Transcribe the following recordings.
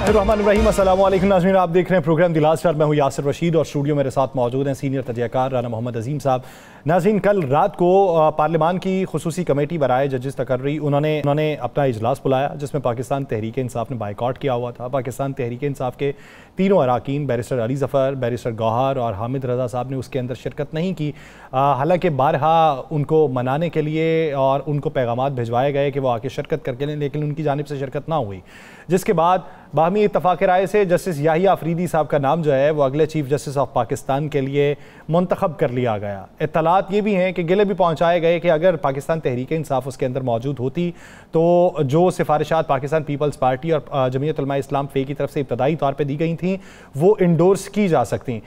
बिस्मिल्लाहिर्रहमानिर्रहीम। अस्सलाम वालेकुम नाज़रीन, आप देख रहे हैं प्रोग्राम द लास्ट आवर। मैं हूँ यासिर रशीद और स्टूडियो मेरे साथ मौजूद हैं सीनियर तजज़ियाकार राना मोहम्मद अजीम साहब। नाज़रीन, कल रात को पार्लियामान की खुसूसी कमेटी बराए जजेस तकर्री उन्होंने अपना इजलास बुलाया, जिसमें पाकिस्तान तहरीक इंसाफ ने बाइकआउट किया हुआ था। पाकिस्तान तहरीक इंसाफ के तीनों अरकान बैरिस्टर अली ज़फ़र, बैरिस्टर गौहर और हामिद रज़ा साहब ने उसके अंदर शिरकत नहीं की। हालांकि बारहा उनको मनाने के लिए और उनको पैगामात भिजवाए गए कि वो आके शिरकत करके लें, लेकिन उनकी जानिब से शिरकत ना हुई, जिसके बाद बाहमी इत्तफ़ाक़ राय से जस्टिस याहिया अफरीदी साहब का नाम जो है वो अगले चीफ जस्टिस ऑफ पाकिस्तान के लिए मुंतखब कर लिया गया। इत्तलात ये भी हैं कि गिले भी पहुँचाए गए कि अगर पाकिस्तान तहरीक इंसाफ उसके अंदर मौजूद होती तो जो सिफारिशात पाकिस्तान पीपल्स पार्टी और जमीयत उलमा इस्लाम फ़े की तरफ से इब्तदाई तौर पर दी गई थी वो इंडोर्स की जा सकती।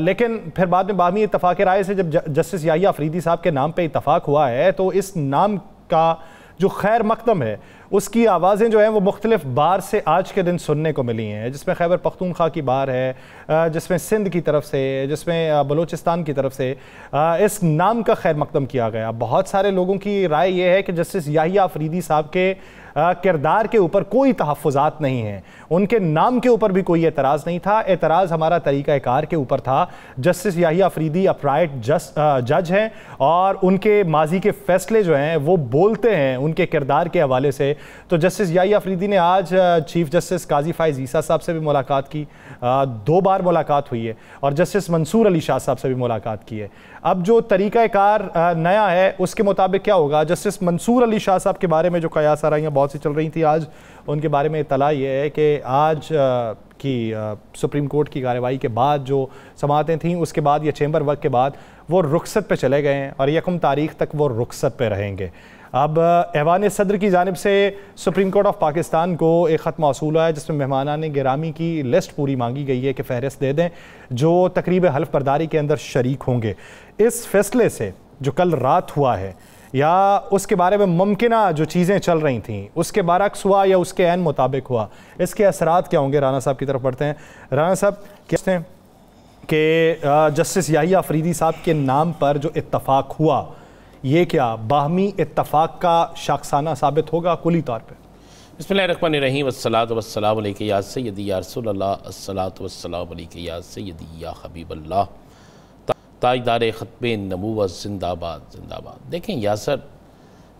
लेकिन फिर बाद में बाहमी इत्तफ़ाक़ राय से जब जस्टिस याहिया अफरीदी साहब के नाम पर इत्तफ़ाक़ हुआ है तो इस नाम का जो खैर मकदम है उसकी आवाज़ें जो हैं वो मुख्तलिफ बार से आज के दिन सुनने को मिली हैं, जिसमें खैबर पख्तूनख्वा की बार है, जिसमें सिंध की तरफ से, जिसमें बलूचिस्तान की तरफ से इस नाम का खैर मकदम किया गया। बहुत सारे लोगों की राय ये है कि जस्टिस याहिया अफरीदी साहब के किरदार के ऊपर कोई तहफ़्फ़ुज़ात नहीं है, उनके नाम के ऊपर भी कोई एतराज़ नहीं था। एतराज़ हमारा तरीक़ाकार के ऊपर था। जस्टिस याहिया अफरीदी अपराइट जज हैं और उनके माजी के फ़ैसले जो हैं वो बोलते हैं उनके किरदार के हवाले से। तो जस्टिस याहिया अफरीदी ने आज चीफ जस्टिस काजी फ़ाइज़ ईसा साहब से भी मुलाकात की, 2 बार मुलाकात हुई है, और जस्टिस मंसूर अली शाह साहब से भी मुलाकात की है। अब जो तरीक़ाकार नया है उसके मुताबिक क्या होगा? जस्टिस मंसूर अली शाह साहब के बारे में जो कयास आराइयाँ बहुत सी चल रही थी, आज उनके बारे में इत्तला ये है कि आज की सुप्रीम कोर्ट की कार्रवाई के बाद जो समातें थीं उसके बाद या चैम्बर वर्क के बाद वो रुखसत पे चले गए हैं और 1 तारीख तक वो रुखसत पे रहेंगे। अब ऐवान सदर की जानिब से सुप्रीम कोर्ट ऑफ पाकिस्तान को एक ख़त मौसूल है जिसमें मेहमानान गिरामी की लिस्ट पूरी मांगी गई है कि फ़हरिस्त दे दें जो तकरीब हल्फ बर्दारी के अंदर शरीक होंगे। इस फैसले से जो कल रात हुआ है या उसके बारे में मुमकिना जो चीज़ें चल रही थीं उसके बरक्स हुआ या उसके ऐन मुताबिक हुआ, इसके असरात क्या होंगे? राना साहब की तरफ बढ़ते हैं। राना साहब कहते हैं कि जस्टिस याहिया अफरीदी साहब के नाम पर जो इत्तफाक हुआ ये क्या बाहमी इत्तफाक का शाखसाना साबित होगा कुली तौर पर? बिस्मिल्लाहिर्रहमानिर्रहीम वस्सलातु वस्सलामु अलैका या सय्यदी या रसूलल्लाह अस्सलातु वस्सलामु अलैका या सय्यदी या हबीबल्लाह ताजदार ख़त्मे नबूवत जिंदाबाद जिंदाबाद। देखें यासर,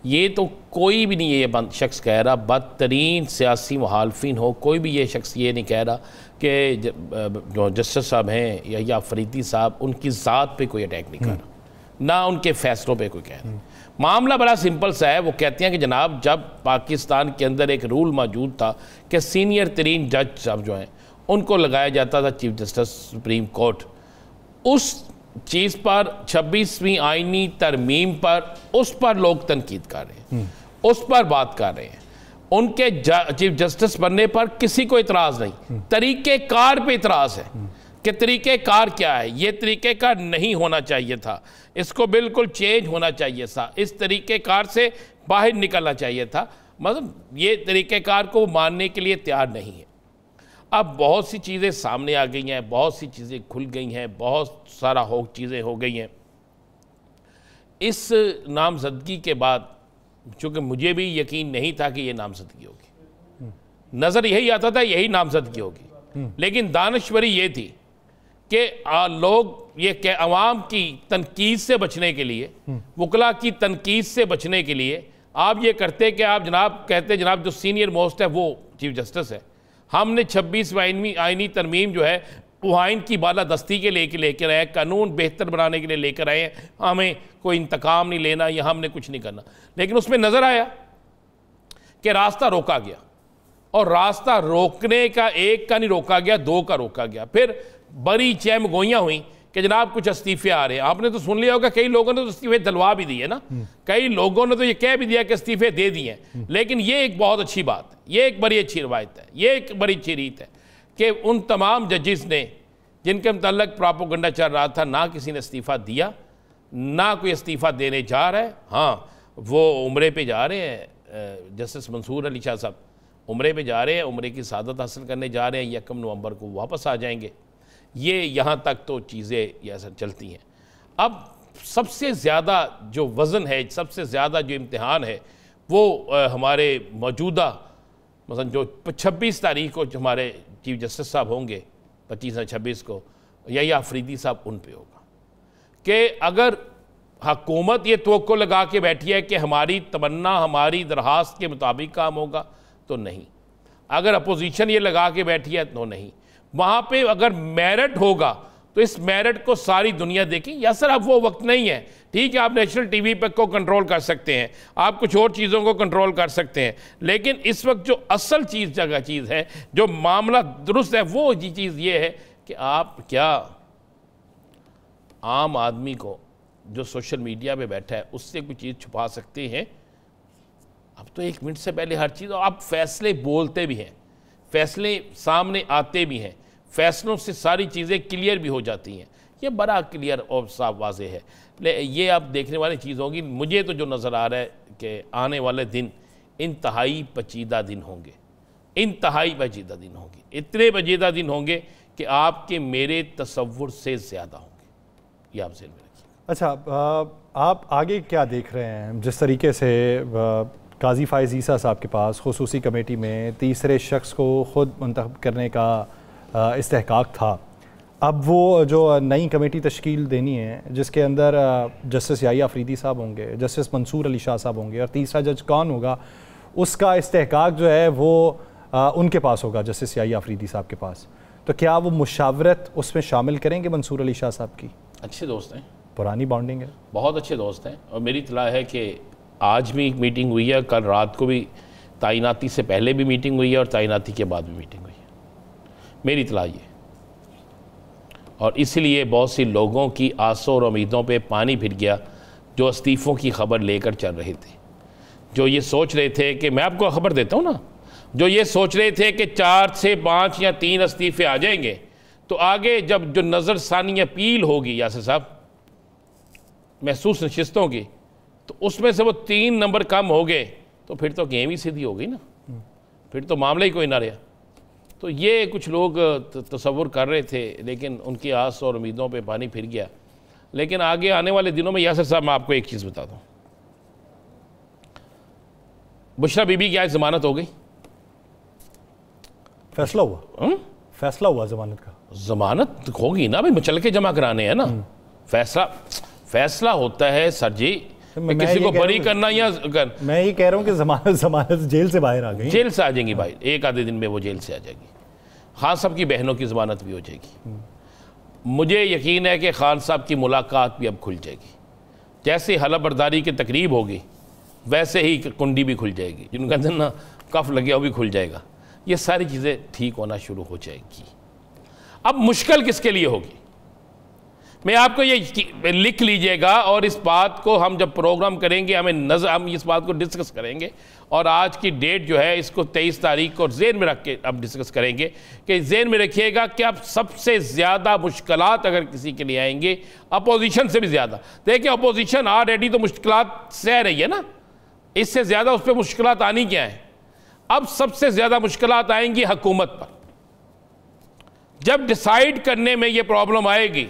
ये तो कोई भी नहीं ये शख्स कह रहा, बदतरीन सियासी मुखालफिन हो कोई भी ये शख्स ये नहीं कह रहा कि जो जस्टिस साहब हैं या अफरीदी साहब उनकी ज़ात पे कोई अटैक नहीं कर रहा, ना उनके फ़ैसलों पे कोई कह रहा। मामला बड़ा सिंपल सा है। वो कहते हैं कि जनाब जब पाकिस्तान के अंदर एक रूल मौजूद था कि सीनियर तरीन जज साहब जो हैं उनको लगाया जाता था चीफ जस्टिस सुप्रीम कोर्ट, उस चीज़ पर 26वीं आईनी तरमीम पर उस पर लोग तनकीद कर रहे हैं, उस पर बात कर रहे हैं। उनके चीफ जस्टिस बनने पर किसी को इतराज़ नहीं, तरीक़ेकार पे इतराज़ है कि तरीक़ेकार क्या है। ये तरीक़ेकार नहीं होना चाहिए था, इसको बिल्कुल चेंज होना चाहिए था, इस तरीक़ेकार से बाहर निकलना चाहिए था। मतलब ये तरीक़ेकार को मानने के लिए तैयार नहीं है। अब बहुत सी चीज़ें सामने आ गई हैं, बहुत सी चीज़ें खुल गई हैं, बहुत सारा चीज़ें हो गई हैं। इस नामजदगी के बाद चूँकि मुझे भी यकीन नहीं था कि ये नामजदगी होगी, नज़र यही आता था यही नामजदगी होगी, लेकिन दानश्वरी ये थी कि लोग ये कि अवाम की तनकीद से बचने के लिए, वकला की तनकीद से बचने के लिए आप ये करते कि आप जनाब कहते जनाब जो सीनियर मोस्ट है वो चीफ जस्टिस है, हमने 26वीं आईनी तरमीम जो है वो आइन की बालादस्ती के लेकर आए, कानून बेहतर बनाने के लिए लेकर आए, हमें कोई इंतकाम नहीं लेना या हमने कुछ नहीं करना। लेकिन उसमें नज़र आया कि रास्ता रोका गया, और रास्ता रोकने का एक का नहीं रोका गया, 2 का रोका गया। फिर बड़ी चहमगोइयाँ हुई कि जनाब कुछ इस्तीफे आ रहे हैं। आपने तो सुन लिया होगा कई लोगों ने तो इस्तीफे दिलवा भी दिए ना, कई लोगों ने तो ये कह भी दिया कि इस्तीफे दे दिए हैं। लेकिन ये एक बहुत अच्छी बात है, ये एक बड़ी अच्छी रवायत है, ये एक बड़ी अच्छी रीत है कि उन तमाम जजेस ने जिनके मतलब प्रोपेगेंडा चल रहा था, ना किसी ने इस्तीफ़ा दिया, ना कोई इस्तीफ़ा देने जा रहा है। हाँ, वो उम्रे पे जा रहे हैं, जस्टिस मंसूर अली शाह साहब उम्रे पे जा रहे हैं, उम्रे की सादत हासिल करने जा रहे हैं, 1 नवंबर को वापस आ जाएंगे। ये यहाँ तक तो चीज़ें ऐसा चलती हैं। अब सबसे ज़्यादा जो वज़न है, सबसे ज़्यादा जो इम्तिहान है वो हमारे मौजूदा मसलन जो 26 तारीख को जो हमारे चीफ जस्टिस साहब होंगे 25 या 26 को, यही अफरीदी साहब उन पे होगा कि अगर हुकूमत ये तवक्को लगा के बैठी है कि हमारी तमन्ना हमारी दरखास्त के मुताबिक काम होगा तो नहीं, अगर अपोजिशन ये लगा के बैठी है तो नहीं, वहाँ पे अगर मेरिट होगा तो इस मेरिट को सारी दुनिया देखें। या सर अब वो वक्त नहीं है, ठीक है आप नेशनल टीवी पे को कंट्रोल कर सकते हैं, आप कुछ और चीज़ों को कंट्रोल कर सकते हैं, लेकिन इस वक्त जो असल चीज़ है, जो मामला दुरुस्त है, वो चीज़ ये है कि आप क्या आम आदमी को जो सोशल मीडिया पे बैठा है उससे कोई चीज़ छुपा सकते हैं? अब तो 1 मिनट से पहले हर चीज़, आप फैसले बोलते भी हैं, फैसले सामने आते भी हैं, फैसलों से सारी चीज़ें क्लियर भी हो जाती हैं, ये बड़ा क्लियर और साफ वाजे है। ये आप देखने वाली चीज़ होगी। मुझे तो जो नज़र आ रहा है कि आने वाले दिन इंतहाई पेचीदा दिन होंगे, इंतहाई पेचीदा दिन होंगे, इतने पेचीदा दिन होंगे कि आपके मेरे तसव्वुर से ज़्यादा होंगे, ये आप ज़हन में रखिए। अच्छा, आप आगे क्या देख रहे हैं? जिस तरीके से काजी फ़ाइज़ ईसा साहब के पास खुसूसी कमेटी में तीसरे शख्स को ख़ुद मुंतखब करने का इस्तेहकाक था, अब वो जो नई कमेटी तश्कील देनी है जिसके अंदर जस्टिस याहिया अफरीदी साहब होंगे, जस्टिस मंसूर अली शाह साहब होंगे और तीसरा जज कौन होगा, उसका इस्तेहकाक जो है वो उनके पास होगा, जस्टिस याहिया अफरीदी साहब के पास। तो क्या वो मुशावरत उसमें शामिल करेंगे मंसूर अली शाह साहब की? अच्छे दोस्त हैं, पुरानी बॉन्डिंग है, बहुत अच्छे दोस्त हैं, और मेरी इत्तला है कि आज भी एक मीटिंग हुई है, कल रात को भी तैनाती से पहले भी मीटिंग हुई है और तैनाती के बाद भी मीटिंग हुई है, मेरी इत्तला ये। और इसलिए बहुत सी लोगों की आसों और उम्मीदों पे पानी फिर गया जो इस्तीफ़ों की खबर लेकर चल रहे थे, जो ये सोच रहे थे कि मैं आपको खबर देता हूँ ना, जो ये सोच रहे थे कि 4 से 5 या 3 इस्तीफ़े आ जाएंगे तो आगे जब जो नज़रसानी अपील होगी यासिर साहब महसूस नशिस्तों की, तो उसमें से वो 3 नंबर कम हो गए तो फिर तो गेम ही सीधी हो गई ना, फिर तो मामला ही कोई ना रहा। तो ये कुछ लोग तसव्वुर कर रहे थे, लेकिन उनकी आस और उम्मीदों पे पानी फिर गया। लेकिन आगे आने वाले दिनों में यासिर साहब मैं आपको एक चीज़ बता दूं, बुशरा बीबी की आज ज़मानत हो गई, फैसला हुआ, फैसला हुआ ज़मानत का। ज़मानत होगी ना भाई, मचल के जमा कराने हैं ना, फैसला होता है सर जी, किसी को बरी करना या मैं ये कह रहा हूँ कि ज़मानत जेल से बाहर आ गई, जेल से आ जाएंगी भाई, एक आधे दिन में वो जेल से आ जाएगी। खान साहब की बहनों की ज़मानत भी हो जाएगी, मुझे यकीन है कि खान साहब की मुलाकात भी अब खुल जाएगी, जैसे हलफ बर्दारी की तकरीब होगी वैसे ही कुंडी भी खुल जाएगी, जिनका कहते हैं ना कफ लगे वो भी खुल जाएगा, ये सारी चीज़ें ठीक होना शुरू हो जाएगी। अब मुश्किल किसके लिए होगी, मैं आपको ये लिख लीजिएगा, और इस बात को हम जब प्रोग्राम करेंगे हम इस बात को डिस्कस करेंगे, और आज की डेट जो है इसको 23 तारीख को जेहन में रख के अब डिस्कस करेंगे कि जेहन में रखिएगा कि अब सबसे ज़्यादा मुश्किलात अगर किसी के लिए आएंगे अपोजिशन से भी ज़्यादा, देखिए अपोजिशन ऑलरेडी तो मुश्किलात सह रही है ना, इससे ज़्यादा उस पर मुश्किलात आनी क्या है, अब सबसे ज़्यादा मुश्किलात आएंगी हुकूमत पर। जब डिसाइड करने में ये प्रॉब्लम आएगी,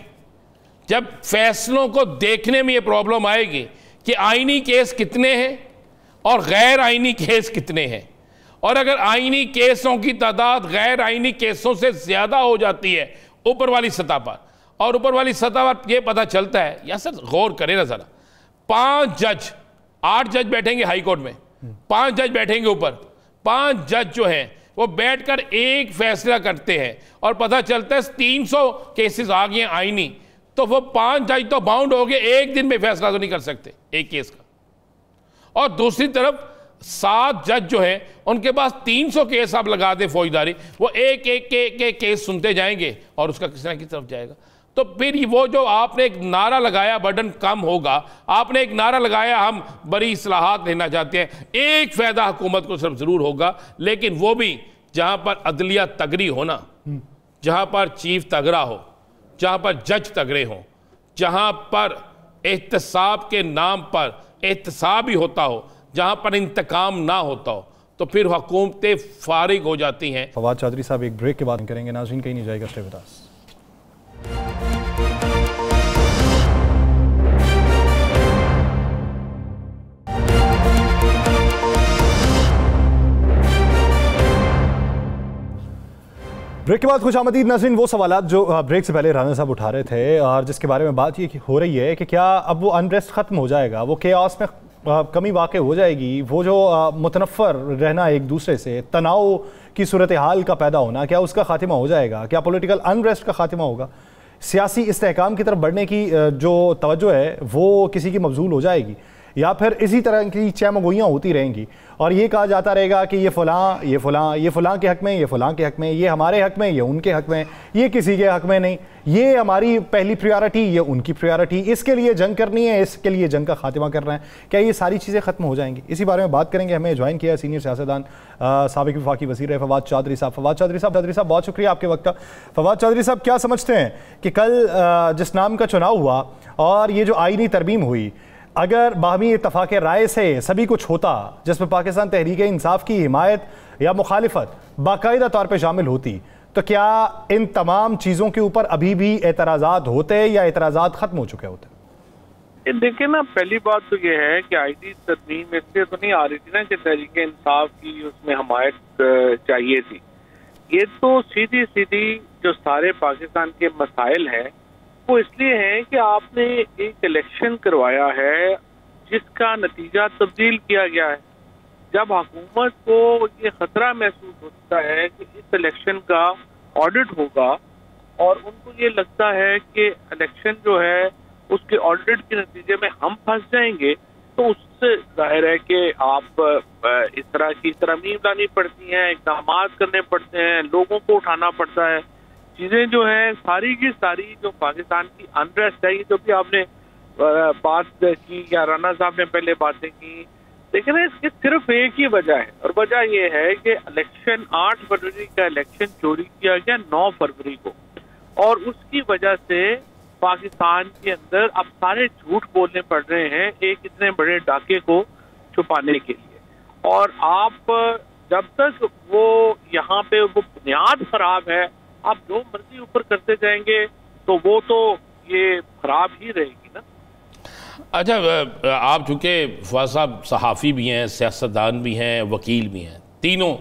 जब फैसलों को देखने में ये प्रॉब्लम आएगी कि आईनी केस कितने हैं और गैर आईनी केस कितने हैं, और अगर आईनी केसों की तादाद गैर आईनी केसों से ज़्यादा हो जाती है ऊपर वाली सतह पर, और ऊपर वाली सतह पर यह पता चलता है, या सर गौर करें ना ज़रा, 5 जज 8 जज बैठेंगे हाई कोर्ट में, 5 जज बैठेंगे ऊपर, 5 जज जो हैं वो बैठकर एक फैसला करते हैं और पता चलता है 300 केसेस आ गए आईनी, तो वो 5 जज तो बाउंड हो गए, एक दिन में फैसला तो नहीं कर सकते एक केस का। और दूसरी तरफ 7 जज जो है उनके पास 300 केस आप लगा दे फौजदारी, वो एक एक केस सुनते जाएंगे और उसका किसी ना किसी तरफ जाएगा। तो फिर वो जो आपने एक नारा लगाया बर्डन कम होगा, आपने एक नारा लगाया हम बड़ी इस्लाहात लेना चाहते हैं, एक फ़ायदा हुकूमत को सिर्फ ज़रूर होगा, लेकिन वो भी जहाँ पर अदलिया तगड़ी हो ना, जहाँ पर चीफ तगड़ा हो, जहाँ पर जज तगड़े हों, जहाँ पर एहतसाब के नाम पर एहतसाब ही होता हो, जहाँ पर इंतकाम ना होता हो, तो फिर हुकूमतें फारिग हो जाती हैं। फवाद चौधरी साहब एक ब्रेक के बाद करेंगे, नाज़रीन कहीं नहीं जाएगा, स्टे विद अस। ब्रेक के बाद खुशामदीद नाज़रीन। वो सवाल जो ब्रेक से पहले राना साहब उठा रहे थे और जिसके बारे में बात ये हो रही है कि क्या अब वो अनरेस्ट ख़त्म हो जाएगा, वो केओस में कमी वाक़ हो जाएगी, वो जो मुतनफ़र रहना एक दूसरे से, तनाव की सूरत हाल का पैदा होना, क्या उसका खात्मा हो जाएगा? क्या पॉलिटिकल अनरेस्ट का खात्मा होगा? सियासी इस्तेहकाम की तरफ बढ़ने की जो तवज्जो है वो किसी की मबजूल हो जाएगी, या फिर इसी तरह की चैमगोइयाँ होती रहेंगी और ये कहा जाता रहेगा कि ये फ़लाँ ये फ़लाँ ये फ़लाँ के हक़ में, ये फ़लाँ के हक़ में, ये हमारे हक़ में, ये उनके हक़ में, ये किसी के हक़ में नहीं, ये हमारी पहली प्रायोरिटी, ये उनकी प्रायोरिटी, इसके लिए जंग करनी है, इसके लिए जंग का खात्मा करना है। क्या ये सारी चीज़ें ख़त्म हो जाएंगी? इसी बारे में बात करेंगे। हमें ज्वाइन किया है सीनियर सियासतदान साबिक़ वफाकी वज़ीर फवाद चौधरी साहब। फवाद चौधरी साहब बहुत शुक्रिया आपके वक्त का। फवाद चौधरी साहब, क्या समझते हैं कि कल जिस नाम का चुनाव हुआ और ये जो आईनी तरमीम हुई, अगर बाहमी इत्तफाक़ राय से सभी कुछ होता जिसमें पाकिस्तान तहरीक इंसाफ की हिमायत या मुखालिफत बाकायदा तौर पर शामिल होती, तो क्या इन तमाम चीज़ों के ऊपर अभी भी एतराज़ात होते या एतराज़ात ख़त्म हो चुके होते? देखिए ना, पहली बात तो ये है कि आईनी तरमीम इससे तो नहीं आ रही थी ना कि तहरीक इंसाफ की उसमें हिमायत चाहिए थी। ये तो सीधी सीधी जो सारे पाकिस्तान के मसाइल हैं वो इसलिए है कि आपने एक इलेक्शन करवाया है जिसका नतीजा तब्दील किया गया है। जब हुकूमत को ये खतरा महसूस होता है कि इस इलेक्शन का ऑडिट होगा और उनको ये लगता है कि इलेक्शन जो है उसके ऑडिट के नतीजे में हम फंस जाएंगे, तो उससे जाहिर है कि आप इस तरह की तरमीम लानी पड़ती हैं, इक़दाम करने पड़ते हैं, लोगों को उठाना पड़ता है। चीजें जो है सारी की सारी जो पाकिस्तान की अनरेस्ट है, ये जो भी आपने बात की या राना साहब ने पहले बातें की, लेकिन इसकी सिर्फ एक ही वजह है और वजह ये है कि इलेक्शन 8 फरवरी का इलेक्शन चोरी किया गया 9 फरवरी को, और उसकी वजह से पाकिस्तान के अंदर अब सारे झूठ बोलने पड़ रहे हैं एक इतने बड़े डाके को छुपाने के लिए। और आप जब तक वो यहाँ पे वो बुनियाद खराब है, आप जो मर्जी ऊपर करते जाएंगे तो वो तो ये खराब ही रहेगी ना। अच्छा, आप चूँकि फवाद साहब सहाफ़ी भी हैं, सियासतदान भी हैं, वकील भी हैं, तीनों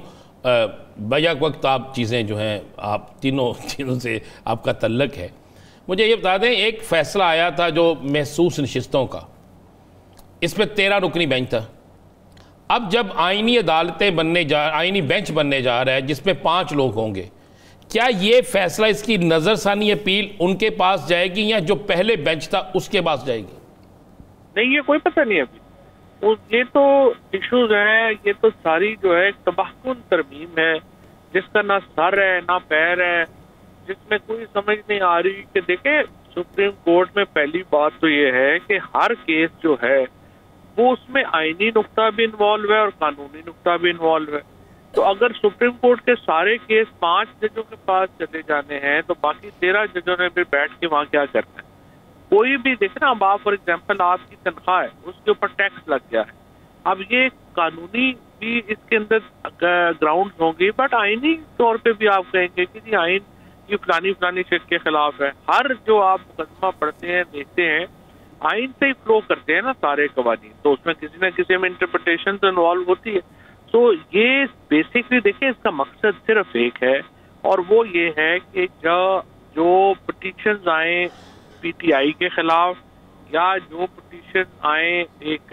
बैक वक्त आप चीज़ें जो हैं आप तीनों चीज़ों से आपका तल्लक है। मुझे ये बता दें, एक फ़ैसला आया था जो महसूस नशिस्तों का, इस पर 13 रुकनी बेंच था। अब जब आइनी अदालतें आइनी बेंच बनने जा रहा है जिसमें 5 लोग होंगे, क्या ये फैसला, इसकी नज़रसानी अपील उनके पास जाएगी या जो पहले बेंच था उसके पास जाएगी? नहीं, ये कोई पता नहीं अभी। ये तो इश्यूज हैं, ये तो सारी जो है तबाहकुन तरमीम है जिसका ना सर है ना पैर है, जिसमें कोई समझ नहीं आ रही कि देखें सुप्रीम कोर्ट में पहली बात तो ये है कि हर केस जो है वो उसमें आईनी नुक्ता भी इन्वॉल्व है और कानूनी नुक्ता भी इन्वॉल्व है। तो अगर सुप्रीम कोर्ट के सारे केस 5 जजों के पास चले जाने हैं तो बाकी 13 जजों ने फिर बैठ के वहाँ क्या करना है? कोई भी देखना, अब आप फॉर एग्जाम्पल आपकी तनख्वाह है उसके ऊपर टैक्स लग गया है, अब ये कानूनी भी इसके अंदर ग्राउंड होंगे, बट आईनी तौर पे भी आप कहेंगे कि जी आइन ये फलानी शख्स के खिलाफ है। हर जो आप मुकदमा पढ़ते हैं देखते हैं आइन से ही फ्लो करते हैं ना सारे कवानीन, तो उसमें किसी न किसी में इंटरप्रिटेशन तो इन्वॉल्व होती है। तो ये बेसिकली देखिए इसका मकसद सिर्फ एक है और वो ये है कि जो पिटीशन आए पीटीआई के खिलाफ या जो पिटीशन आए एक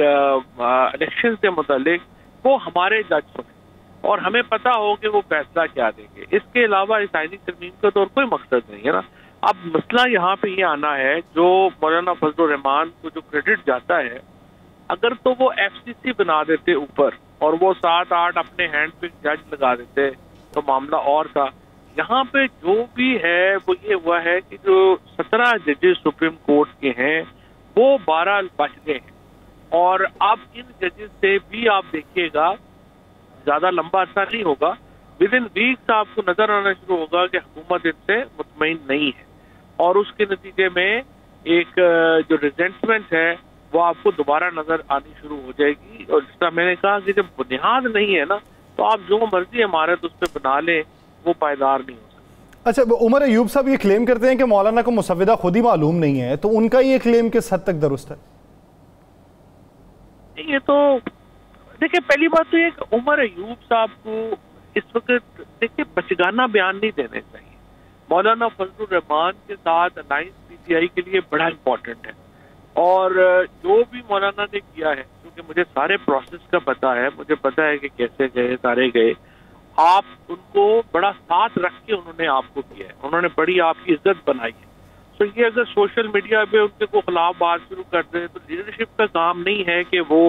इलेक्शन से मुतालिक, वो हमारे जज सुने और हमें पता हो कि वो फैसला क्या देंगे। इसके अलावा इस आईनी तरमीम का तो और कोई मकसद नहीं है ना। अब मसला यहाँ पे ये आना है, जो मौलाना फजलुर रहमान को जो क्रेडिट जाता है, अगर तो वो एफसीसी बना देते ऊपर और वो 7-8 अपने हैंड पे जज लगा देते तो मामला और था। यहाँ पे जो भी है वो ये हुआ है कि जो 17 जजेस सुप्रीम कोर्ट के हैं वो 12 बच गए हैं और अब इन जजेस से भी आप देखिएगा ज्यादा लंबा अर्सा नहीं होगा, विद इन वीक्स आपको नजर आना शुरू होगा कि हुकूमत इनसे मुतमईन नहीं है और उसके नतीजे में एक जो रिजेंटमेंट है वो आपको दोबारा नजर आनी शुरू हो जाएगी। और जिस तरह मैंने कहा कि जब बुनियाद नहीं है ना तो आप जो मर्जी इमारत उस पर बना लें वो पायदार नहीं हो सकता। अच्छा, उमर अयूब साहब ये क्लेम करते हैं कि मौलाना को मुसव्विदा खुद ही मालूम नहीं है, तो उनका ये क्लेम किस हद तक दुरुस्त है? ये तो देखिए, पहली बात तो ये उमर अयूब साहब को इस वक्त देखिए बचगाना बयान नहीं देने चाहिए। मौलाना फजलुर रहमान के साथ अलायंस पीटीआई के लिए बड़ा इंपॉर्टेंट है, और जो भी मौलाना ने किया है, क्योंकि मुझे सारे प्रोसेस का पता है, मुझे पता है कि कैसे गए, सारे गए, आप उनको बड़ा साथ रख के उन्होंने आपको किया है, उन्होंने बड़ी आपकी इज्जत बनाई है। तो ये अगर सोशल मीडिया पे उनके को खिलाफ बात शुरू कर दे तो लीडरशिप का काम नहीं है कि वो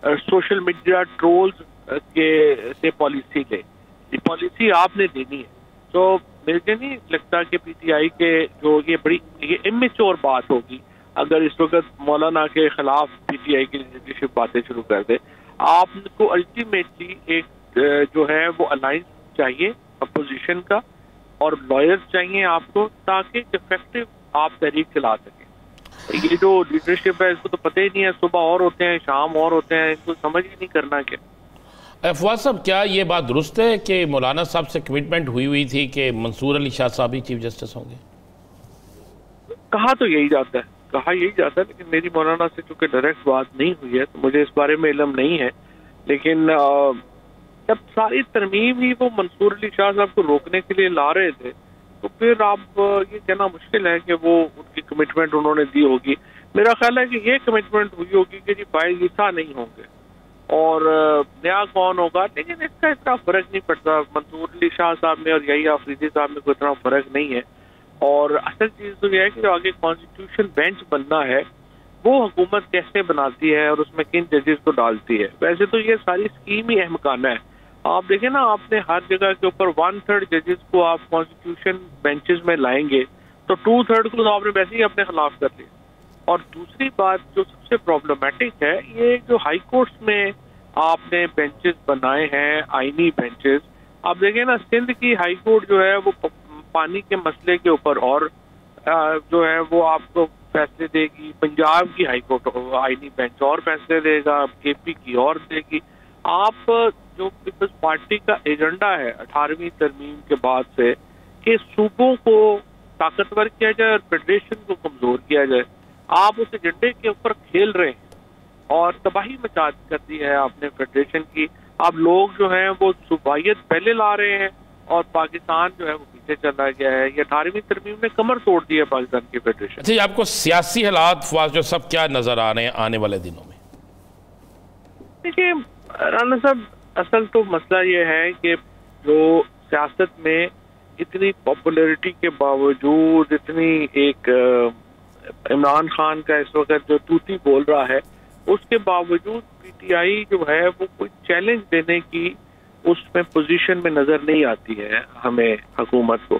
सोशल मीडिया ट्रोल्स के से पॉलिसी ले, ये पॉलिसी आपने देनी है। तो मुझे नहीं लगता कि पीटीआई के जो ये इमेच्योर बात होगी अगर इस वक्त मौलाना के खिलाफ पीटीआई की लीडरशिप बातें शुरू कर दे। आपको अल्टीमेटली एक जो है वो अलायंस चाहिए अपोजिशन का, और लॉयर्स चाहिए आपको, ताकि इफेक्टिव आप तहरीक चला सकें। ये जो लीडरशिप है इसको तो पता ही नहीं है, सुबह और होते हैं, शाम और होते हैं, इसको समझ ही नहीं करना क्या। फवाद साहब, क्या ये बात दुरुस्त है कि मौलाना साहब से कमिटमेंट हुई थी कि मंसूर अली शाह साहब ही चीफ जस्टिस होंगे? कहा तो यही जाता है, लेकिन मेरी मौलाना से चूंकि डायरेक्ट बात नहीं हुई है तो मुझे इस बारे में इल्म नहीं है। लेकिन जब सारी तरमीम ही वो मंसूर अली शाह साहब को रोकने के लिए ला रहे थे, तो फिर आप ये कहना मुश्किल है कि वो उनकी कमिटमेंट उन्होंने दी होगी। मेरा ख्याल है कि ये कमिटमेंट हुई होगी कि जी बाइस ईसा नहीं होंगे और नया कौन होगा, लेकिन इसका इतना फर्क नहीं पड़ता। मंसूर अली शाह साहब में और यही आफरीदी साहब में कोई इतना फर्क नहीं है। और असल चीज तो यह है कि जो आगे कॉन्स्टिट्यूशन बेंच बनना है वो हुकूमत कैसे बनाती है और उसमें किन जजेस को डालती है। वैसे तो ये सारी स्कीम ही अहमकाना है। आप देखें ना, आपने हर जगह के ऊपर 1/3 जजेस को आप कॉन्स्टिट्यूशन बेंचेस में लाएंगे तो 2/3 को तो आपने वैसे ही अपने खिलाफ कर लिया। और दूसरी बात जो सबसे प्रॉब्लमेटिक है, ये जो हाई कोर्ट्स में आपने बेंचेस बनाए हैं, आईनी बेंचेस, आप देखें ना, सिंध की हाई कोर्ट जो है वो पानी के मसले के ऊपर और जो है वो आपको फैसले देगी, पंजाब की हाई कोर्ट आईनी बेंच और फैसले देगा, केपी की और देगी। आप जो पीपल्स पार्टी का एजेंडा है 18वीं तरमीम के बाद से कि सूबों को ताकतवर किया जाए और फेडरेशन को कमजोर किया जाए, आप उस एजेंडे के ऊपर खेल रहे हैं और तबाही मचा कर दी है आपने फेडरेशन की। आप लोग जो हैं वो सूबाइयत पहले ला रहे हैं और पाकिस्तान जो है वो पीछे चला गया है। ये 18वीं तरमीम ने कमर तोड़ दी है पाकिस्तान की फेडरेशन। अच्छा, आपको सियासी हालात जो सब क्या नजर आ रहे हैं आने वाले दिनों में? देखिए राना साहब, असल तो मसला ये है कि जो सियासत में इतनी पॉपुलैरिटी के बावजूद, इतनी एक इमरान खान का इस वक्त जो तूती बोल रहा है, उसके बावजूद पीटीआई जो है वो कोई चैलेंज देने की उसमें पोजीशन में नजर नहीं आती है हमें हुकूमत को,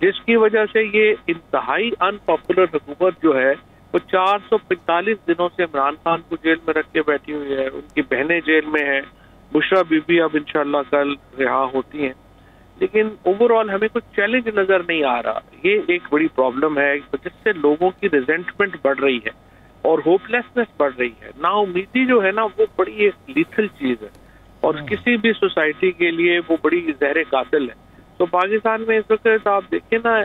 जिसकी वजह से ये इंतहाई अनपॉपुलर हुकूमत जो है वो 445 दिनों से इमरान खान को जेल में रख के बैठी हुई है। उनकी बहनें जेल में हैं, बुशरा बीबी अब इंशाल्लाह कल रिहा होती हैं, लेकिन ओवरऑल हमें कुछ चैलेंज नजर नहीं आ रहा। ये एक बड़ी प्रॉब्लम है जिससे लोगों की रिजेंटमेंट बढ़ रही है और होपलेसनेस बढ़ रही है। नाउमीदी जो है ना वो बड़ी एक लीथल चीज है और किसी भी सोसाइटी के लिए वो बड़ी जहर कातिल है। तो पाकिस्तान में इस वक्त आप देखें ना,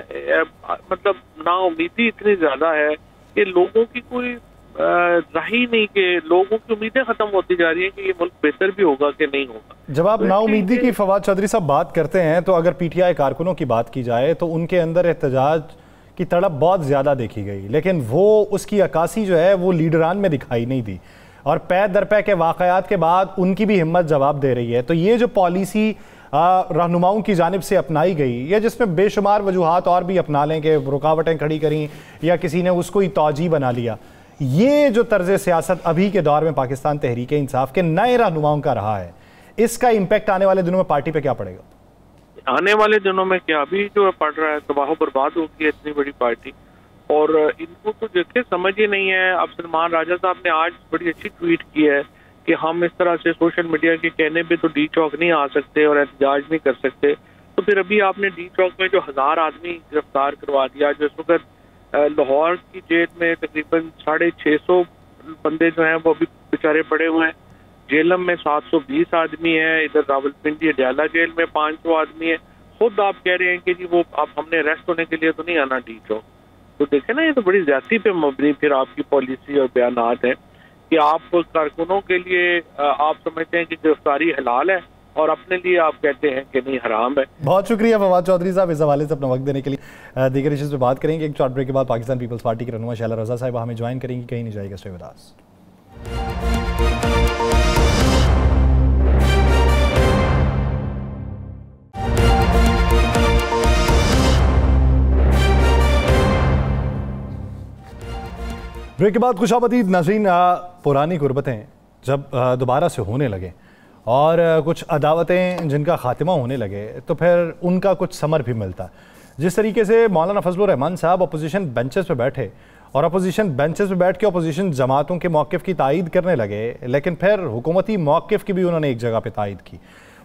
मतलब नाउमीदी इतनी ज्यादा है कि लोगों की कोई रही नहीं, कि लोगों की उम्मीदें खत्म होती जा रही है कि ये मुल्क बेहतर भी होगा कि नहीं होगा। जब आप नाउमीदी की फवाद चौधरी साहब बात करते हैं तो अगर पीटीआई कारकुनों की बात की जाए तो उनके अंदर एहतजाज की तड़प बहुत ज़्यादा देखी गई, लेकिन वो उसकी अक्कासी जो है वो लीडरान में दिखाई नहीं दी और पै दर पै के वाक़यात के बाद उनकी भी हिम्मत जवाब दे रही है। तो ये जो पॉलिसी रहनुमाओं की जानिब से अपनाई गई, या जिसमें बेशुमार वजूहात और भी अपना लें कि रुकावटें खड़ी करी या किसी ने उसको ही तौजी बना लिया, ये जो तर्ज सियासत अभी के दौर में पाकिस्तान तहरीक इंसाफ के नए रहनुमाओं का रहा है, इसका इम्पैक्ट आने वाले दिनों में पार्टी पे क्या पड़ेगा? आने वाले दिनों में क्या अभी जो पड़ रहा है, तबाह बर्बाद होगी इतनी बड़ी पार्टी, और इनको तो देखे समझ ही नहीं है। अब सलमान राजा साहब ने आज बड़ी अच्छी ट्वीट की है कि हम इस तरह से सोशल मीडिया के कहने पे तो डी चौक नहीं आ सकते और एहतजाज नहीं कर सकते। तो फिर अभी आपने डी चौक में जो 1000 आदमी गिरफ्तार करवा दिया, जो इस वक्त लाहौर की जेल में तकरीबन 650 बंदे जो हैं वो अभी बेचारे पड़े हुए हैं। जेलम में 720 आदमी है, इधर रावलपिंडी अडयाला जेल में 500 आदमी है। खुद आप कह रहे हैं कि जी वो आप हमने अरेस्ट होने के लिए तो नहीं आना डी चौक। तो देखे ना, ये तो बड़ी ज्यादती पे मबनी फिर आपकी पॉलिसी और बयानात है कि आप कारकुनों के लिए आप समझते हैं कि गिरफ्तारी हलाल है और अपने लिए आप कहते हैं कि नहीं हराम है। बहुत शुक्रिया फवाद चौधरी साहब इस हवाले से अपना वक्त देने के लिए। दीगर इश्यूज पे बात करेंगे एक शॉर्ट ब्रेक के बाद। पाकिस्तान पीपल्स पार्टी की रहनुमा शैला रजा साहिबा हमें ज्वाइन करेंगी, कहीं नहीं जाएगा, स्टे विद अस। ब्रेक के बाद खुशामदीद नाज़रीन। पुरानी गुर्बतें जब दोबारा से होने लगे और कुछ अदावतें जिनका खात्मा होने लगे तो फिर उनका कुछ समर भी मिलता है। जिस तरीके से मौलाना फजलुर रहमान साहब अपोजिशन बेंचेस पे बैठे और अपोजिशन बेंचेस पे बैठ के अपोजिशन जमातों के मौक़िफ़ की तायीद करने लगे, लेकिन फिर हुकूमती मौक़िफ़ की भी उन्होंने एक जगह पे तायीद की।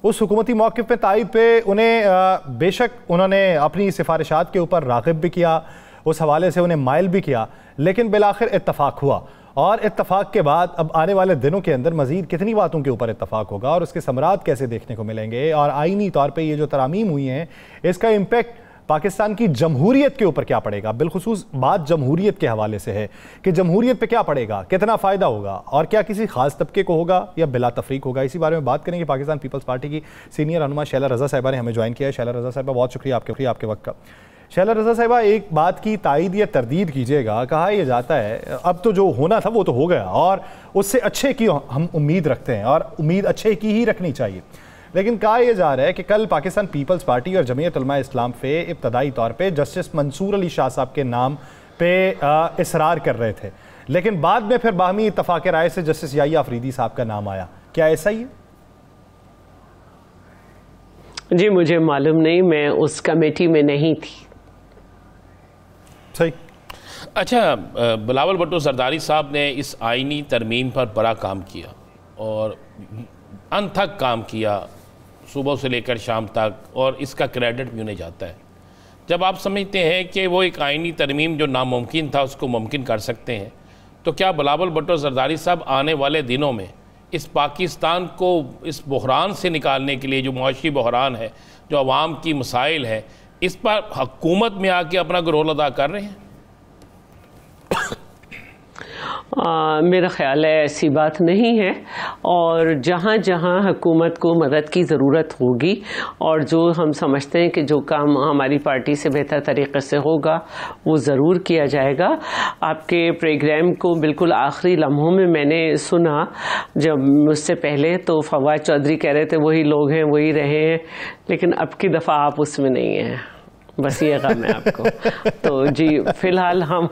उस हुकूमती मौक़िफ़ पे तायीद पे उन्हें बेशक उन्होंने अपनी सिफारिशात के ऊपर राग़िब भी किया, उस हवाले से उन्हें माइल भी किया, लेकिन बिलाखिर इत्तफाक हुआ। और इत्तफाक के बाद अब आने वाले दिनों के अंदर मज़ीद कितनी बातों के ऊपर इत्तफाक होगा और उसके समरात कैसे देखने को मिलेंगे, और आईनी तौर पे ये जो तरामीम हुई हैं इसका इम्पेक्ट पाकिस्तान की जमहूरियत के ऊपर क्या पड़ेगा। बिलखुसूस बात जमहूरियत के हवाले से है कि जमहूरियत पे क्या पड़ेगा, कितना फ़ायदा होगा और क्या किसी खास तबके को होगा या बिला तफरीक होगा। इसी बारे में बात करेंगे। पाकिस्तान पीपल्स पार्टी की सीनियर रहनुमा शैला रजा साहिबा ने हमें ज्वाइन किया है। शैला रजा साहिबा बहुत शुक्रिया आपके वक्त का। शैला रजा साहिबा, एक बात की तायीद या तरदीद कीजिएगा। कहा यह जाता है अब तो जो होना था वो तो हो गया और उससे अच्छे की हम उम्मीद रखते हैं और उम्मीद अच्छे की ही रखनी चाहिए, लेकिन कहा यह जा रहा है कि कल पाकिस्तान पीपल्स पार्टी और जमीयत उलमा इस्लाम पे इब्तदाई तौर पे जस्टिस मंसूर अली शाह साहब के नाम पे इसरार कर रहे थे, लेकिन बाद में फिर बाहमी इत्तफाक राय से जस्टिस याहिया अफरीदी साहब का नाम आया। क्या ऐसा ही है? जी मुझे मालूम नहीं, मैं उस कमेटी में नहीं थी। सही। अच्छा, बिलावल भुट्टो जरदारी साहब ने इस आईनी तरमीम पर बड़ा काम किया और अनथक काम किया सुबह से लेकर शाम तक, और इसका क्रेडिट भी उन्हें जाता है। जब आप समझते हैं कि वो एक आईनी तरमीम जो नामुमकिन था उसको मुमकिन कर सकते हैं, तो क्या बिलावल भुट्टो जरदारी साहब आने वाले दिनों में इस पाकिस्तान को इस बहरान से निकालने के लिए, जो मुआशी बहरान है, जो अवाम की मसाइल है, इस पर हुकूमत में आके अपना रोल अदा कर रहे हैं? मेरा ख्याल है ऐसी बात नहीं है, और जहाँ जहाँ हुकूमत को मदद की ज़रूरत होगी और जो हम समझते हैं कि जो काम हमारी पार्टी से बेहतर तरीक़े से होगा वो ज़रूर किया जाएगा। आपके प्रोग्राम को बिल्कुल आखिरी लम्हों में मैंने सुना, जब मुझसे पहले तो फवाद चौधरी कह रहे थे वही लोग हैं वही रहे हैं, लेकिन अब की दफ़ा आप उसमें नहीं हैं, बस ये गम है आपको। तो जी फिलहाल हम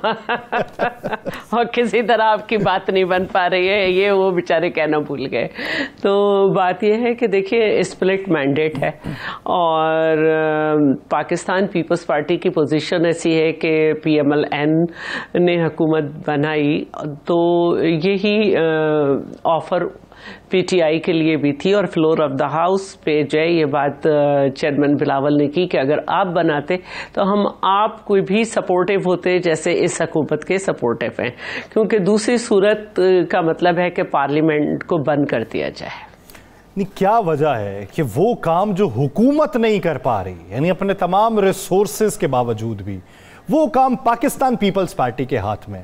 और किसी तरह आपकी बात नहीं बन पा रही है, ये वो बेचारे कहना भूल गए। तो बात ये है कि देखिए स्प्लिट मैंडेट है और पाकिस्तान पीपल्स पार्टी की पोजीशन ऐसी है कि PMLN ने हुकूमत बनाई तो यही ऑफ़र PTI के लिए भी थी, और फ्लोर ऑफ द हाउस पे जो है ये बात चेयरमैन बिलावल ने की कि अगर आप बनाते तो हम आप कोई भी सपोर्टिव होते जैसे इस हुकूमत के सपोर्टिव हैं, क्योंकि दूसरी सूरत का मतलब है कि पार्लियामेंट को बंद कर दिया जाए। नहीं, क्या वजह है कि वो काम जो हुकूमत नहीं कर पा रही, यानी अपने तमाम रिसोर्सेज के बावजूद भी वो काम पाकिस्तान पीपल्स पार्टी के हाथ में?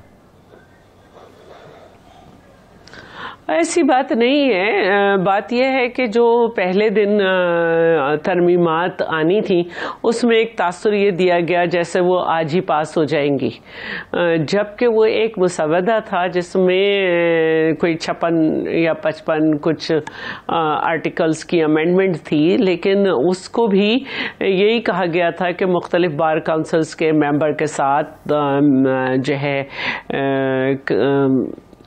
ऐसी बात नहीं है। बात यह है कि जो पहले दिन तरमीमात आनी थी उसमें एक तासुर ये दिया गया जैसे वो आज ही पास हो जाएंगी, जबकि वो एक मुसवदा था जिसमें कोई 56 या 55 कुछ आर्टिकल्स की अमेंडमेंट थी, लेकिन उसको भी यही कहा गया था कि मुख्तलिफ बार काउंसिल्स के मेंबर के साथ जो है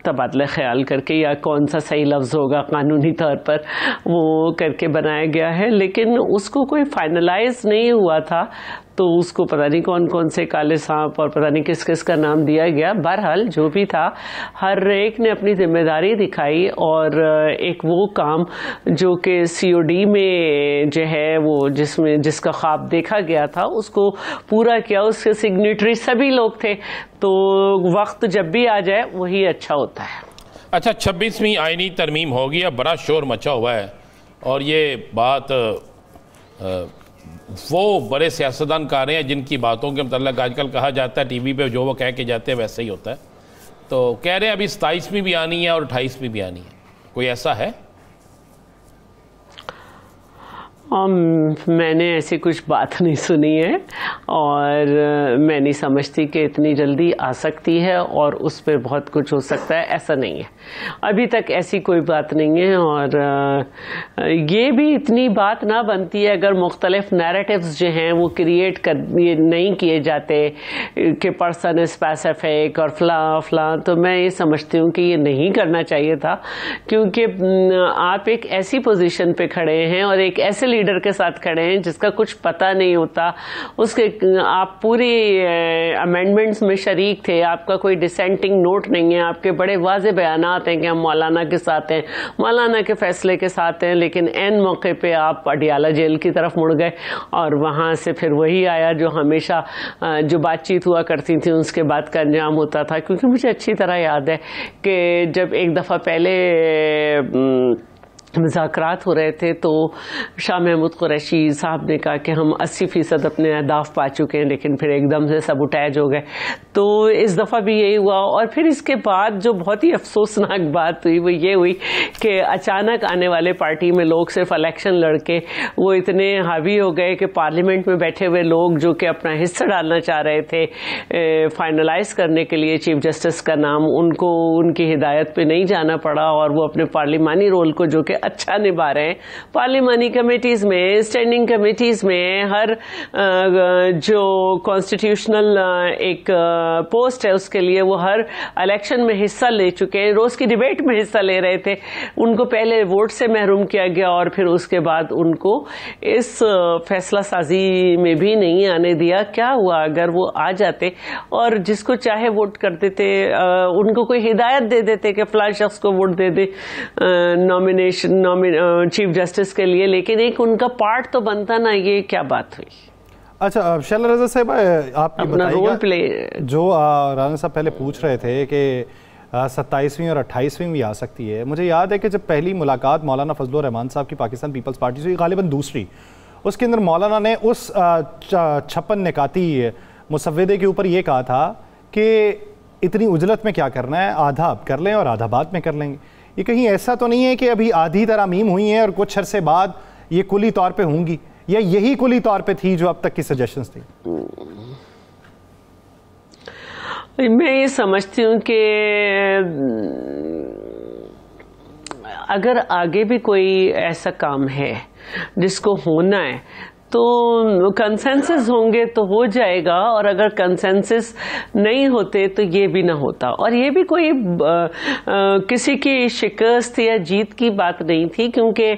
तबादला ख्याल करके, या कौन सा सही लफ्ज़ होगा कानूनी तौर पर, वो करके बनाया गया है, लेकिन उसको कोई फाइनलाइज नहीं हुआ था। तो उसको पता नहीं कौन कौन से काले सांप और पता नहीं किस किस का नाम दिया गया। बहरहाल जो भी था, हर एक ने अपनी जिम्मेदारी दिखाई और एक वो काम जो कि COD में जो है वो जिसका ख्वाब देखा गया था उसको पूरा किया। उसके सिग्नेटरी सभी लोग थे, तो वक्त जब भी आ जाए वही अच्छा होता है। अच्छा, 26वीं आईनी तरमीम होगी, अब बड़ा शोर मचा हुआ है और ये बात वो बड़े सियासतदान कर रहे हैं जिनकी बातों के मतलब आजकल कहा जाता है TV पे जो वो कह के जाते हैं वैसे ही होता है। तो कह रहे हैं अभी 27वीं भी आनी है और 28वीं भी आनी है, कोई ऐसा है? मैंने ऐसी कुछ बात नहीं सुनी है और मैं नहीं समझती कि इतनी जल्दी आ सकती है और उस पर बहुत कुछ हो सकता है, ऐसा नहीं है। अभी तक ऐसी कोई बात नहीं है और ये भी इतनी बात ना बनती है अगर मुख्तलिफ नैरेटिव्स जो हैं वो क्रिएट कर नहीं किए जाते कि पर्सन स्पेसिफिक और फलां, तो मैं ये समझती हूँ कि ये नहीं करना चाहिए था, क्योंकि आप एक ऐसी पोजीशन पे खड़े हैं और एक ऐसे लीडर के साथ खड़े हैं जिसका कुछ पता नहीं होता, उसके आप पूरी अमेंडमेंट्स में शरीक थे, आपका कोई डिसेंटिंग नोट नहीं है, आपके बड़े वाज़े बयानात हैं कि हम मौलाना के साथ हैं, मौलाना के फैसले के साथ हैं, लेकिन एन मौके पे आप अडियाला जेल की तरफ मुड़ गए और वहाँ से फिर वही आया जो हमेशा जो बातचीत हुआ करती थी उसके बाद का अंजाम होता था। क्योंकि मुझे अच्छी तरह याद है कि जब एक दफ़ा पहले मुज़ाकरात हो रहे थे तो शाह महमूद कुरैशी साहब ने कहा कि हम 80% अपने अहदाफ पा चुके हैं, लेकिन फिर एकदम से सबुटैज हो गए। तो इस दफ़ा भी यही हुआ और फिर इसके बाद जो बहुत ही अफसोसनाक बात हुई वो ये हुई कि अचानक आने वाले पार्टी में लोग सिर्फ इलेक्शन लड़के वो इतने हावी हो गए कि पार्लियामेंट में बैठे हुए लोग जो कि अपना हिस्सा डालना चाह रहे थे फाइनलाइज करने के लिए चीफ जस्टिस का नाम, उनको उनकी हिदायत पे नहीं जाना पड़ा और वो अपने पार्लिमानी रोल को जो कि अच्छा निभा रहे हैं पार्लिमानी कमेटीज में, स्टैंडिंग कमेटीज में, हर जो कॉन्स्टिट्यूशनल एक पोस्ट है उसके लिए वो हर इलेक्शन में हिस्सा ले चुके हैं, रोज की डिबेट में हिस्सा ले रहे थे, उनको पहले वोट से महरूम किया गया और फिर उसके बाद उनको इस फैसला साजी में भी नहीं आने दिया। क्या हुआ अगर वो आ जाते और जिसको चाहे वोट कर देते, उनको कोई हिदायत दे देते कि फलां शख्स को वोट दे दे नॉमिनेशन चीफ जस्टिस के लिए, लेकिन एक उनका पार्ट तो बनता ना, ये क्या बात हुई। अच्छा शैला रज़ा साहब, आप अपना रोल प्ले जो राना साहब पहले पूछ रहे थे कि 27वीं और 28वीं भी आ सकती है, मुझे याद है कि जब पहली मुलाकात मौलाना फजलुर रहमान साहब की पाकिस्तान पीपल्स पार्टी से हुई, गालिबन दूसरी, उसके अंदर मौलाना ने उस 56 निकाती मुसव्वदे के ऊपर ये कहा था कि इतनी उजलत में क्या करना है, आधा अब कर लें और आधा बाद में कर लेंगे। ये कहीं ऐसा तो नहीं है कि अभी आधी तरामीम हुई हैं और कुछ अरसे बाद ये कुली तौर पे होंगी, या यही कुली तौर पे थी जो अब तक की सजेशंस थी? मैं ये समझती हूँ कि अगर आगे भी कोई ऐसा काम है जिसको होना है तो कंसेंसस होंगे तो हो जाएगा, और अगर कंसेंसस नहीं होते तो ये भी ना होता। और ये भी कोई किसी की शिकस्त या जीत की बात नहीं थी, क्योंकि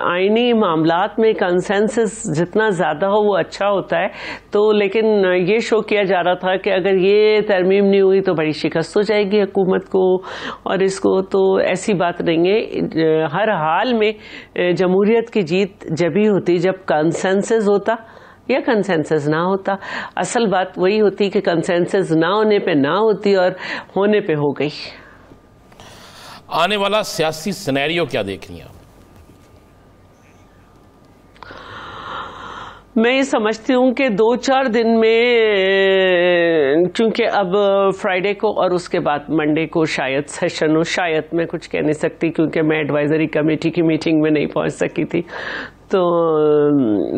आईनी मामलात में कंसेंसस जितना ज़्यादा हो वो अच्छा होता है। तो लेकिन ये शो किया जा रहा था कि अगर ये तरमीम नहीं हुई तो बड़ी शिकस्त हो जाएगी हुकूमत को और इसको, तो ऐसी बात नहीं है। हर हाल में जमहूरियत की जीत जब ही होती जब कंसेंसस होता या कंसेंसस ना होता। असल बात वही होती कि कंसेंसस ना होने पे ना होती और होने पे हो गई। आने वाला सियासी सिनेरियो क्या देख रही हैं आप? मैं ये समझती हूँ कि 2-4 दिन में, क्योंकि अब फ्राइडे को और उसके बाद मंडे को शायद सेशन हो, शायद मैं कुछ कह नहीं सकती क्योंकि मैं एडवाइजरी कमेटी की मीटिंग में नहीं पहुँच सकी थी, तो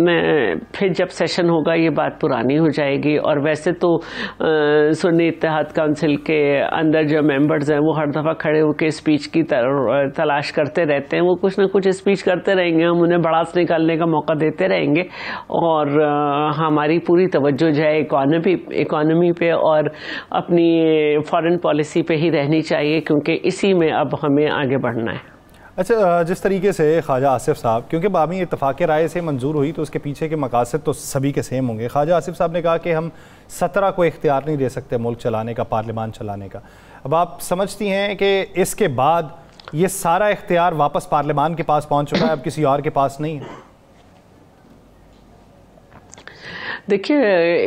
मैं फिर जब सेशन होगा ये बात पुरानी हो जाएगी। और वैसे तो सुन्नी इत्तेहाद काउंसिल के अंदर जो मेंबर्स हैं वो हर दफ़ा खड़े होकर स्पीच की तलाश करते रहते हैं, वो कुछ ना कुछ स्पीच करते रहेंगे, हम उन्हें भड़ास निकालने का मौका देते रहेंगे। और हमारी पूरी तवज्जो जो है इकॉनमी पे और अपनी फॉरेन पॉलिसी पे ही रहनी चाहिए, क्योंकि इसी में अब हमें आगे बढ़ना है। अच्छा, जिस तरीके से ख्वाजा आसिफ साहब, क्योंकि बामी इत्तफाक़ राय से मंजूर हुई तो उसके पीछे के मकासद तो सभी के सेम होंगे। ख्वाजा आसिफ साहब ने कहा कि हम 17 को इख्तियार नहीं दे सकते मुल्क चलाने का, पार्लियामान चलाने का। अब आप समझती हैं कि इसके बाद ये सारा इख्तियार वापस पार्लियामान के पास पहुँच चुका है, अब किसी और के पास नहीं है? देखिए,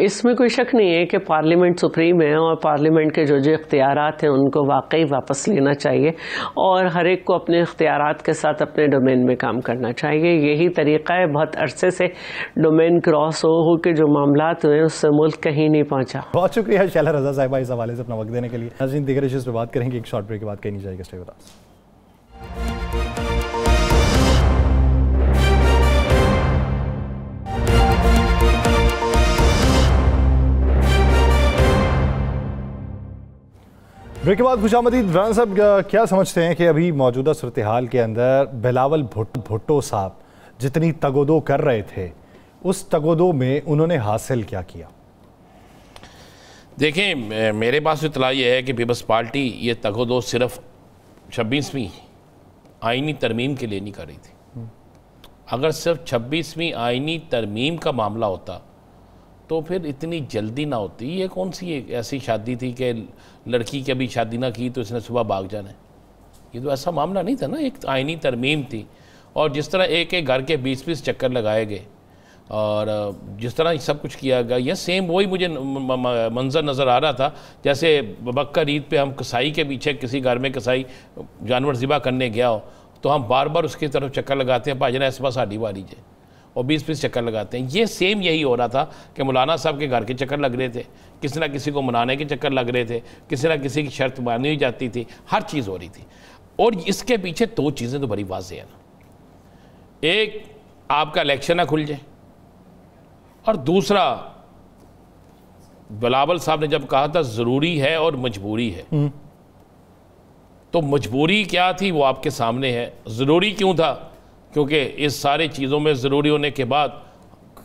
इसमें कोई शक नहीं है कि पार्लियामेंट सुप्रीम है और पार्लियामेंट के जो इख्तियारात हैं उनको वाकई वापस लेना चाहिए और हर एक को अपने इख्तियारात के साथ अपने डोमेन में काम करना चाहिए। यही तरीका है। बहुत अरसे से डोमेन क्रॉस हो के जो मामलात हुए उससे मुल्क कहीं नहीं पहुँचा। बहुत शुक्रिया शैला रज़ा साहिबा इस हवाले से अपना वक्त देने के लिए। नाज़रीन, दीगर इश्यूज़ पे बात करेंगे एक शॉर्ट ब्रेक के बाद, कहीं नहीं जाएगा। Stay with us. ब्रेक के बाद खुशामदीद। राना साहब, क्या समझते हैं कि अभी मौजूदा सूरत हाल के अंदर बिलावल भुट्टो साहब जितनी तगोदो कर रहे थे, उस तगोदो में उन्होंने हासिल क्या किया? देखें, मेरे पास इतला ये है कि पीपल्स पार्टी ये तगोदो सिर्फ 26वीं आईनी तरमीम के लिए नहीं कर रही थी। अगर सिर्फ 26वीं आईनी तरमीम का मामला होता तो फिर इतनी जल्दी ना होती। ये कौन सी ऐसी शादी थी कि लड़की की अभी शादी ना की तो इसने सुबह भाग जाना है? ये तो ऐसा मामला नहीं था ना, एक आईनी तरमीम थी। और जिस तरह एक एक घर के 20-20 चक्कर लगाए गए और जिस तरह सब कुछ किया गया, ये सेम वही मुझे मंजर नज़र आ रहा था जैसे बकर ईद पे हम कसाई के पीछे, किसी घर में कसाई जानवर ज़िबा करने गया हो तो हम बार बार उसकी तरफ चक्कर लगाते हैं, भाजना इस पास साड़ी वाली जे, और 20-20 चक्कर लगाते हैं। ये सेम यही हो रहा था कि मौलाना साहब के घर के चक्कर लग रहे थे, किसी ना किसी को मनाने के चक्कर लग रहे थे, किसी ना किसी की शर्त मानी ही जाती थी, हर चीज़ हो रही थी। और इसके पीछे दो चीज़ें तो बड़ी वाज़ेह है ना, एक आपका इलेक्शन ना खुल जाए, और दूसरा बिलावल साहब ने जब कहा था ज़रूरी है और मजबूरी है, तो मजबूरी क्या थी वो आपके सामने है। ज़रूरी क्यों था? क्योंकि इस सारी चीज़ों में ज़रूरी होने के बाद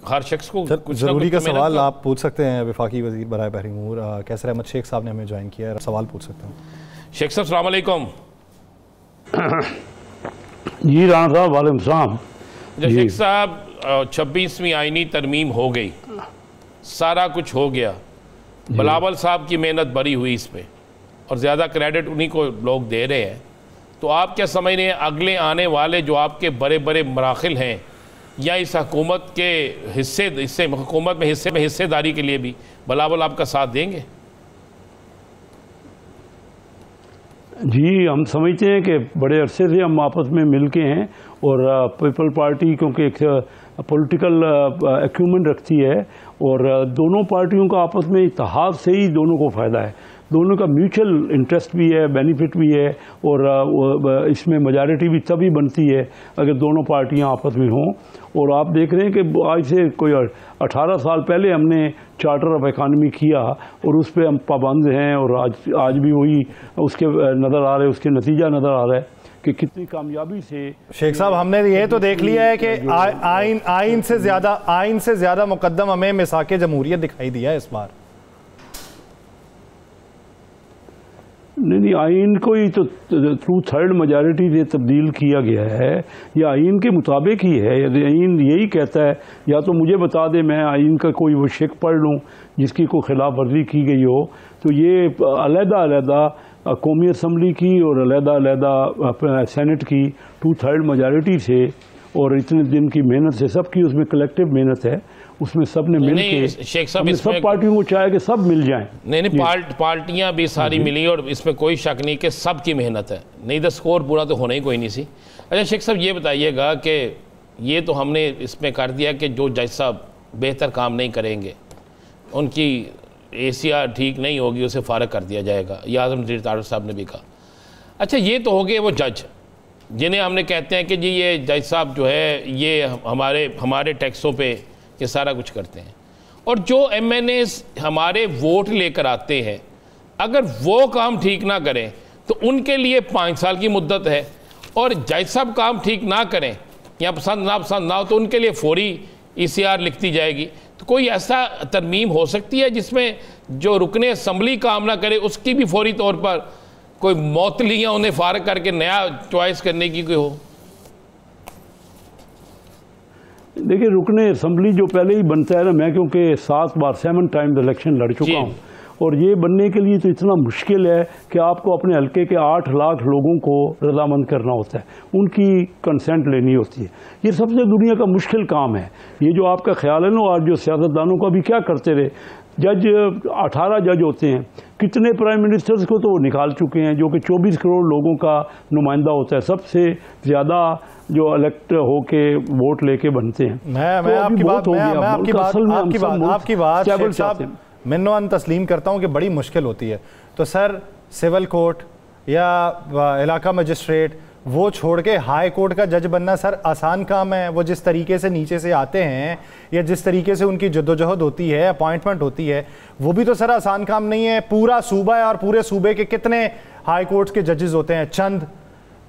हर शख्स को कुछ ज़रूरी का सवाल आप पूछ सकते हैं। वफाकी वज़ीर बराए बहरी उमूर कैसर अहमद शेख साहब ने हमें ज्वाइन किया है, सवाल पूछ सकते हैं। शेख साहब अस्सलाम वालेकुम। जी राना साहब वालेकुम सलाम। शेख साहब, 26वीं आईनी तरमीम हो गई, सारा कुछ हो गया, बिलावल साहब की मेहनत बड़ी हुई इस पर और ज़्यादा क्रेडिट उन्हीं को लोग दे रहे हैं। तो आप क्या समझ रहे हैं अगले आने वाले जो आपके बड़े बड़े मराखिल हैं या इस हुकूमत के हुकूमत में हिस्सेदारी के लिए भी बिलावल आपका साथ देंगे? जी, हम समझते हैं कि बड़े अरसे से हम आपस में मिल के हैं और पीपल पार्टी क्योंकि एक पॉलिटिकल एक्यूमेंट रखती है और दोनों पार्टियों का आपस में इत्तेहाद से ही दोनों को फ़ायदा है, दोनों का म्यूचुअल इंटरेस्ट भी है, बेनिफिट भी है और इसमें मेजॉरिटी भी तभी बनती है अगर दोनों पार्टियां आपस में हों। और आप देख रहे हैं कि आज से कोई 18 साल पहले हमने चार्टर ऑफ इकानमी किया और उस पर हम पाबंद हैं और आज भी वही उसके नज़र आ रहे, उसके नतीजा नज़र आ रहा है कि कितनी कामयाबी से। शेख साहब, हमने ये तो देख लिया है कि आइन से ज़्यादा मुकद्दम हमें मिसाके जमहूरियत दिखाई दिया है इस बार। नहीं, आइन को ही तो थ्रू थर्ड मेजॉरिटी से तब्दील किया गया है, या आइन के मुताबिक ही है। आइन यही कहता है, या तो मुझे बता दे मैं आइन का कोई वो शेख पढ़ लूँ जिसकी कोई खिलाफ वर्जी की गई हो। तो ये अलहदा कौमी असम्बली की और अलहदा सेनेट की 2/3 मेजॉरिटी से और इतने दिन की मेहनत से, सबकी उसमें कलेक्टिव मेहनत है, उसमें सब ने मिल के शेख साहब सब पार्टियों को चाहे कि सब मिल जाएं। नहीं, पार्टियां भी सारी मिली और इसमें कोई शक नहीं कि सब की मेहनत है, नहीं तो स्कोर पूरा तो होना ही कोई नहीं सी। अच्छा शेख साहब, ये बताइएगा कि ये तो हमने इसमें कर दिया कि जो जज साहब बेहतर काम नहीं करेंगे, उनकी ACR ठीक नहीं होगी, उसे फारग कर दिया जाएगा, ये आज़म नज़ीर तारड़ साहब ने भी कहा। अच्छा, ये तो हो गए वो जज जिन्हें हमने कहते हैं कि जी ये जज साहब जो है ये हमारे टैक्सों पे ये सारा कुछ करते हैं, और जो MNAs हमारे वोट लेकर आते हैं अगर वो काम ठीक ना करें तो उनके लिए 5 साल की मुद्दत है, और जज साहब काम ठीक ना करें या पसंद ना हो तो उनके लिए फौरी ECR लिखती जाएगी। तो कोई ऐसा तरमीम हो सकती है जिसमें जो रुकने असम्बली काम ना करे उसकी भी फौरी तौर पर कोई मौतली या उन्हें फारग करके नया चॉइस करने की कोई हो? देखिए, रुकने असम्बली जो पहले ही बनता है ना, मैं क्योंकि 7 टाइम इलेक्शन लड़ चुका हूँ और ये बनने के लिए तो इतना मुश्किल है कि आपको अपने हल्के के 8 लाख लोगों को रजामंद करना होता है, उनकी कंसेंट लेनी होती है। ये सबसे दुनिया का मुश्किल काम है। ये जो आपका ख्याल है ना, और जो सियासतदानों का भी क्या करते रहे, जज 18 जज होते हैं, कितने प्राइम मिनिस्टर्स को तो वो निकाल चुके हैं जो कि 24 करोड़ लोगों का नुमाइंदा होता है, सबसे ज़्यादा जो इलेक्ट होके वोट लेके बनते हैं। आपकी बात मिन्नोन तस्लीम करता हूँ कि बड़ी मुश्किल होती है। तो सर, सिविल कोर्ट या इलाका मजिस्ट्रेट वो छोड़ के हाई कोर्ट का जज बनना सर आसान काम है? वो जिस तरीके से नीचे से आते हैं या जिस तरीके से उनकी जद्दोजहद होती है, अपॉइंटमेंट होती है, वो भी तो सर आसान काम नहीं है। पूरा सूबा है और पूरे सूबे के कितने हाई कोर्ट के जजेस होते हैं? चंद।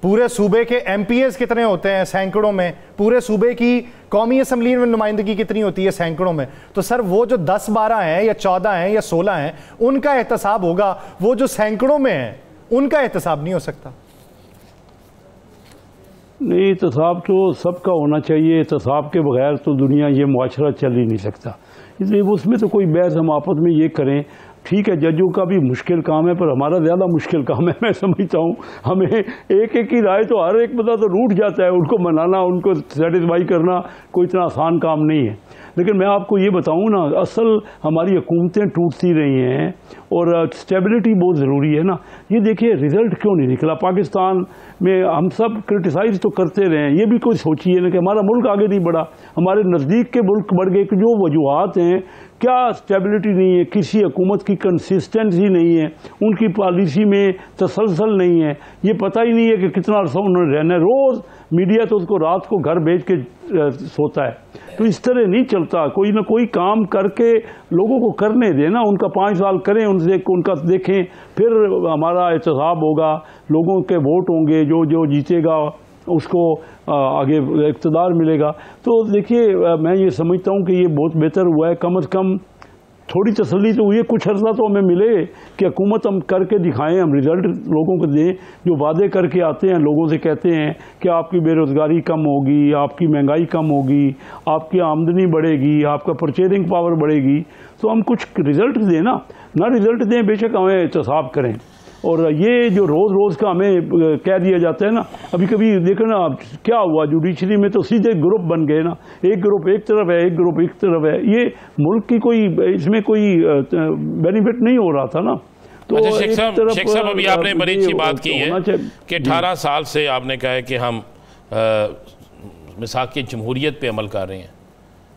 पूरे सूबे के एमपीएस कितने होते हैं? सैकड़ों में। पूरे सूबे की कौमी असम्बली में नुमाइंदगी कितनी होती है? सैकड़ों में। तो सर वो जो 10-12 हैं या 14 हैं या 16 हैं उनका एहतसाब होगा, वो जो सैकड़ों में हैं उनका एहतसाब नहीं हो सकता। नहीं, एहतसाब तो सबका होना चाहिए। एहतसाब के बगैर तो दुनिया ये मुआशरा चल ही नहीं सकता। इसलिए उसमें तो कोई बहस हम आपस में ये करें, ठीक है जजों का भी मुश्किल काम है पर हमारा ज़्यादा मुश्किल काम है। मैं समझता हूँ हमें एक एक की राय तो हर एक बंदा तो रूठ जाता है, उनको मनाना, उनको सेटिस्फाई करना कोई इतना आसान काम नहीं है। लेकिन मैं आपको ये बताऊँ ना, असल हमारी हुकूमतें टूटती रही हैं और स्टेबिलिटी बहुत ज़रूरी है ना। ये देखिए रिज़ल्ट क्यों नहीं निकला पाकिस्तान में। हम सब क्रिटिसाइज़ तो करते रहे, ये भी कोई सोचिए ना कि हमारा मुल्क आगे नहीं बढ़ा, हमारे नज़दीक के मुल्क बढ़ गए। जो वजूहात हैं, क्या स्टेबिलिटी नहीं है, किसी हुकूमत की कंसिस्टेंसी नहीं है, उनकी पॉलिसी में तसलसल नहीं है, ये पता ही नहीं है कि कितना अर्सा उन्होंने रहना है। रोज़ मीडिया तो उसको रात को घर भेज के सोता है। तो इस तरह नहीं चलता। कोई ना कोई काम करके लोगों को करने देना, उनका 5 साल करें, उनका देखें, फिर हमारा एहतसाब होगा, लोगों के वोट होंगे, जो जो जीतेगा उसको आगे इक़्तिदार मिलेगा। तो देखिए मैं ये समझता हूँ कि ये बहुत बेहतर हुआ है। कम से कम थोड़ी तसल्ली तो हुई है, कुछ अर्सा तो हमें मिले कि हुकूमत हम करके दिखाएं, हम रिज़ल्ट लोगों को दें। जो वादे करके आते हैं, लोगों से कहते हैं कि आपकी बेरोज़गारी कम होगी, आपकी महंगाई कम होगी, आपकी आमदनी बढ़ेगी, आपका परचेजिंग पावर बढ़ेगी, तो हम कुछ रिज़ल्ट दें ना रिज़ल्ट दें, बेशक हमें एहतसाब करें। और ये जो रोज़ रोज़ का हमें कह दिया जाता है ना, अभी कभी देखो ना क्या हुआ जुडिशरी में, तो सीधे ग्रुप बन गए ना, एक ग्रुप एक तरफ है, एक ग्रुप एक तरफ है। ये मुल्क की कोई इसमें कोई बेनिफिट नहीं हो रहा था ना। तो अच्छा शेख साहब अभी आपने बड़ी अच्छी बात की है कि 18 साल से आपने कहा है कि हम मिसाक जमहूरियत पे अमल कर रहे हैं।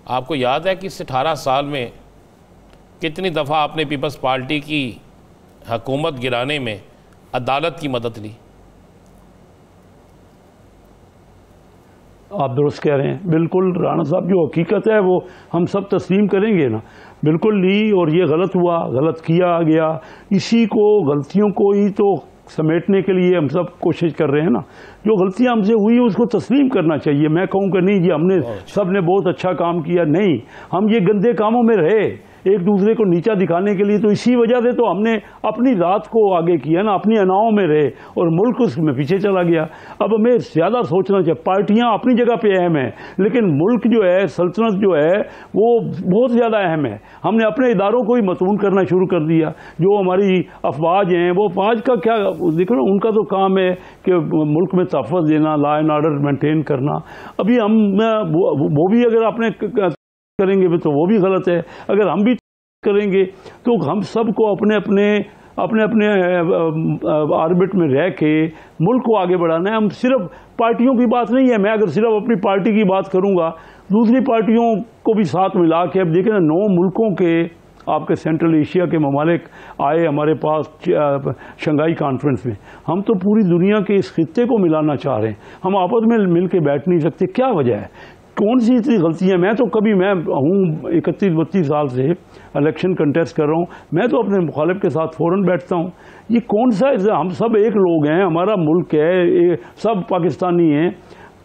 आपको याद है कि इस 18 साल में कितनी दफ़ा आपने पीपल्स पार्टी की हुकूमत गिराने में अदालत की मदद ली? आप दुरुस्त कह रहे हैं, बिल्कुल राणा साहब, जो हकीकत है वो हम सब तस्लीम करेंगे ना, बिल्कुल ली। और ये गलत हुआ, गलत किया गया, इसी को गलतियों को ही तो समेटने के लिए हम सब कोशिश कर रहे हैं ना। जो गलतियां हमसे हुई उसको तस्लीम करना चाहिए। मैं कहूँगा नहीं जी हमने सब ने बहुत अच्छा काम किया, नहीं, हम ये गंदे कामों में रहे एक दूसरे को नीचा दिखाने के लिए। तो इसी वजह से तो हमने अपनी रात को आगे किया ना, अपनी अनाओं में रहे और मुल्क उसमें पीछे चला गया। अब हमें ज़्यादा सोचना चाहिए। पार्टियां अपनी जगह पे अहम है, लेकिन मुल्क जो है, सल्तनत जो है, वो बहुत ज़्यादा अहम है। हमने अपने इदारों को ही मतून करना शुरू कर दिया। जो हमारी अफवाज हैं, वो अफवाज का क्या देखो ना, उनका तो काम है कि मुल्क में तहफ़्फ़ुज़ देना, लॉ एंड ऑर्डर मेंटेन करना। अभी हम वो भी अगर अपने करेंगे तो वो भी गलत है। अगर हम भी करेंगे तो हम सबको अपने अपने ऑर्बिट में रह के मुल्क को आगे बढ़ाना है। हम सिर्फ पार्टियों की बात नहीं है। मैं अगर सिर्फ अपनी पार्टी की बात करूंगा, दूसरी पार्टियों को भी साथ मिला के, अब देखें ना 9 मुल्कों के आपके सेंट्रल एशिया के ममालिक आए हमारे पास शंघाई कॉन्फ्रेंस में। हम तो पूरी दुनिया के इस खित्ते को मिलाना चाह रहे हैं। हम आपस में मिल के बैठ नहीं सकते। क्या वजह है, कौन सी इतनी गलतियाँ? मैं हूँ 31-32 साल से इलेक्शन कंटेस्ट कर रहा हूँ, मैं तो अपने मुखालिफ के साथ फ़ौरन बैठता हूँ। ये कौन सा, हम सब एक लोग हैं, हमारा मुल्क है, सब पाकिस्तानी हैं।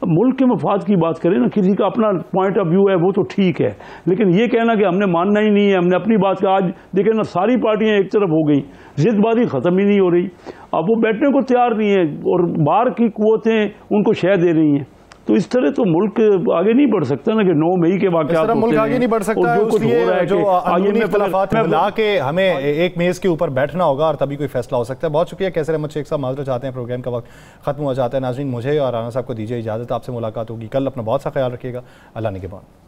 मुल्क के मफाद की बात करें ना, किसी का अपना पॉइंट ऑफ व्यू है वो तो ठीक है, लेकिन ये कहना कि हमने मानना ही नहीं है, हमने अपनी बात का, आज देखें ना सारी पार्टियां एक तरफ हो गई, जिद्दबाजी ख़त्म ही नहीं हो रही। अब वो बैठने को तैयार नहीं है और बाहर की कुव्वतें उनको शह दे रही हैं। तो इस तरह तो मुल्क आगे नहीं बढ़ सकता ना कि 9 मई के वाक़यात मुल्क आगे नहीं बढ़ सकता है। इसलिए जो अंदरूनी इख्तिलाफात मिला के हमें एक मेज़ के ऊपर बैठना होगा और तभी कोई फैसला हो सकता है। बहुत शुक्रिया कैसर अहमद शेख साहब, माजरत चाहते हैं प्रोग्राम का वक्त खत्म हो जाता है। नाज़रीन, मुझे और राना साहब को दीजिए इजाज़त, आपसे मुलाकात होगी कल। अपना बहुत सा ख्याल रखिएगा। अल्लाह निगहबान।